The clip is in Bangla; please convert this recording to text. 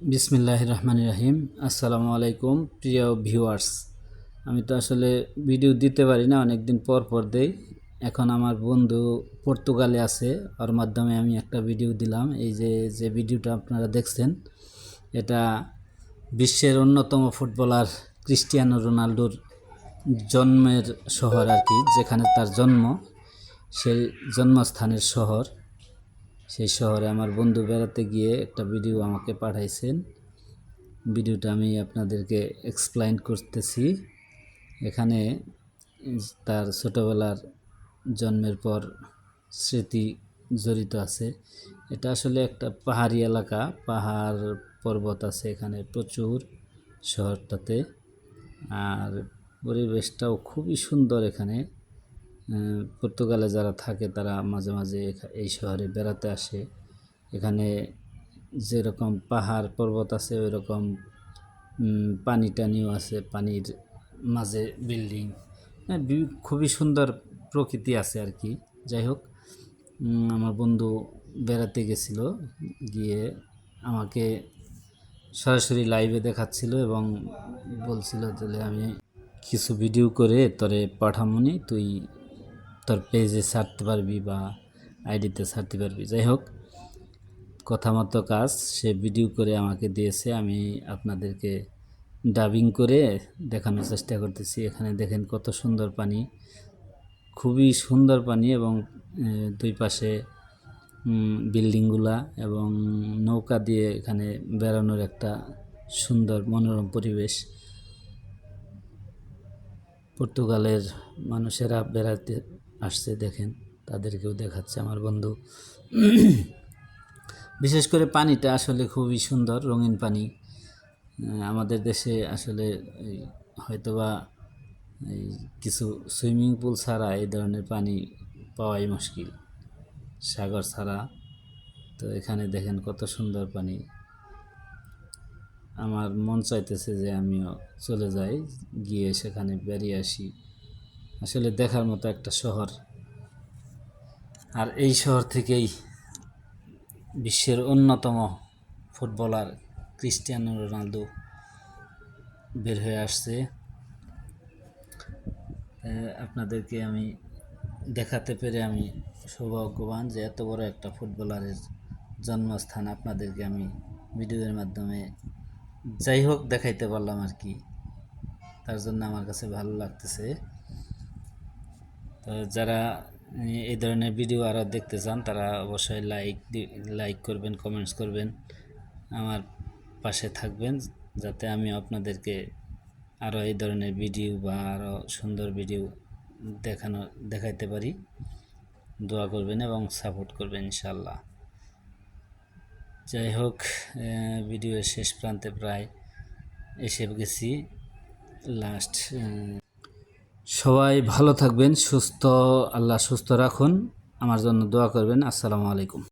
বিসমিল্লাহির রহমানির রহিম। আসসালামু আলাইকুম প্রিয় ভিউয়ার্স। আমি তো আসলে ভিডিও দিতে পারি না, অনেক দিন পর পর দেই। এখন আমার বন্ধু পর্তুগালে আছে, ওর মাধ্যমে আমি একটা ভিডিও দিলাম। এই যে ভিডিওটা আপনারা দেখছেন, এটা বিশ্বের অন্যতম ফুটবলার ক্রিস্টিয়ানো রোনাল্ডোর জন্মের শহর আর কি, যেখানে তার জন্ম, সেই জন্মস্থানের শহর। সেই শহরে আমার বন্ধু বেড়াতে গিয়ে একটা ভিডিও আমাকে পাঠাইছেন। ভিডিওটা আমি আপনাদেরকে এক্সপ্লেইন করতেছি। এখানে তার ছোটোবেলার জন্মের পর স্মৃতি জড়িত আছে। এটা আসলে একটা পাহাড়ি এলাকা, পাহাড় পর্বত আছে এখানে প্রচুর শহরটাতে। আর পরিবেশটাও খুবই সুন্দর এখানে। পর্তুগালে যারা থাকে তারা মাঝে মাঝে এই শহরে বেড়াতে আসে। এখানে যেরকম পাহাড় পর্বত আছে ওই রকম পানি টানিও আছে, পানির মাঝে বিল্ডিং, খুবই সুন্দর প্রকৃতি আছে আর কি। যাই হোক, আমার বন্ধু বেড়াতে গেছিল, গিয়ে আমাকে সরাসরি লাইভে দেখাচ্ছিল এবং বলছিল তাহলে আমি কিছু ভিডিও করে তোরে পাঠামনি, তুই তোর পেজে ছাড়তে পারবি বা আইডিতে ছাড়তে পারবি। যাই হোক, কথা মতো কাজ, সে ভিডিও করে আমাকে দিয়েছে, আমি আপনাদেরকে ডাবিং করে দেখানোর চেষ্টা করতেছি। এখানে দেখেন কত সুন্দর পানি, খুবই সুন্দর পানি, এবং দুই পাশে বিল্ডিংগুলা এবং নৌকা দিয়ে এখানে বেড়ানোর একটা সুন্দর মনোরম পরিবেশ। পর্তুগালের মানুষেরা বেড়াতে আসছে, দেখেন তাদেরকেও দেখাচ্ছে আমার বন্ধু। বিশেষ করে পানিটা আসলে খুবই সুন্দর, রঙিন পানি। আমাদের দেশে আসলে হয়তোবা এই কিছু সুইমিং পুল ছাড়া এই ধরনের পানি পাওয়াই মুশকিল, সাগর ছাড়া। তো এখানে দেখেন কত সুন্দর পানি। আমার মন চাইতেছে যে আমিও চলে যাই, গিয়ে সেখানে বেরিয়ে আসি। আসলে দেখার মতো একটা শহর। আর এই শহর থেকেই বিশ্বের অন্যতম ফুটবলার ক্রিস্টিয়ানো রোনালদো বের হয়ে আসছে। আপনাদেরকে আমি দেখাতে পেরে আমি সৌভাগ্যবান যে এত বড় একটা ফুটবলারের জন্মস্থান আপনাদেরকে আমি ভিডিওর মাধ্যমে যাই হোক দেখাইতে পারলাম আর কি। তার জন্য আমার কাছে ভালো লাগতেছে। তো যারা এই ধরনের ভিডিও আরও দেখতে চান তারা অবশ্যই লাইক করবেন, কমেন্টস করবেন, আমার পাশে থাকবেন, যাতে আমি আপনাদেরকে আরও এই ধরনের ভিডিও বা আরও সুন্দর ভিডিও দেখাইতে পারি। দোয়া করবেন এবং সাপোর্ট করবেন ইনশাল্লাহ। যাই হোক, ভিডিওর শেষ প্রান্তে প্রায় এসে গেছি, লাস্ট। সবাই ভালো থাকবেন, আল্লাহ সুস্থ রাখুন, আমার জন্য দোয়া করবেন। আসসালামু আলাইকুম।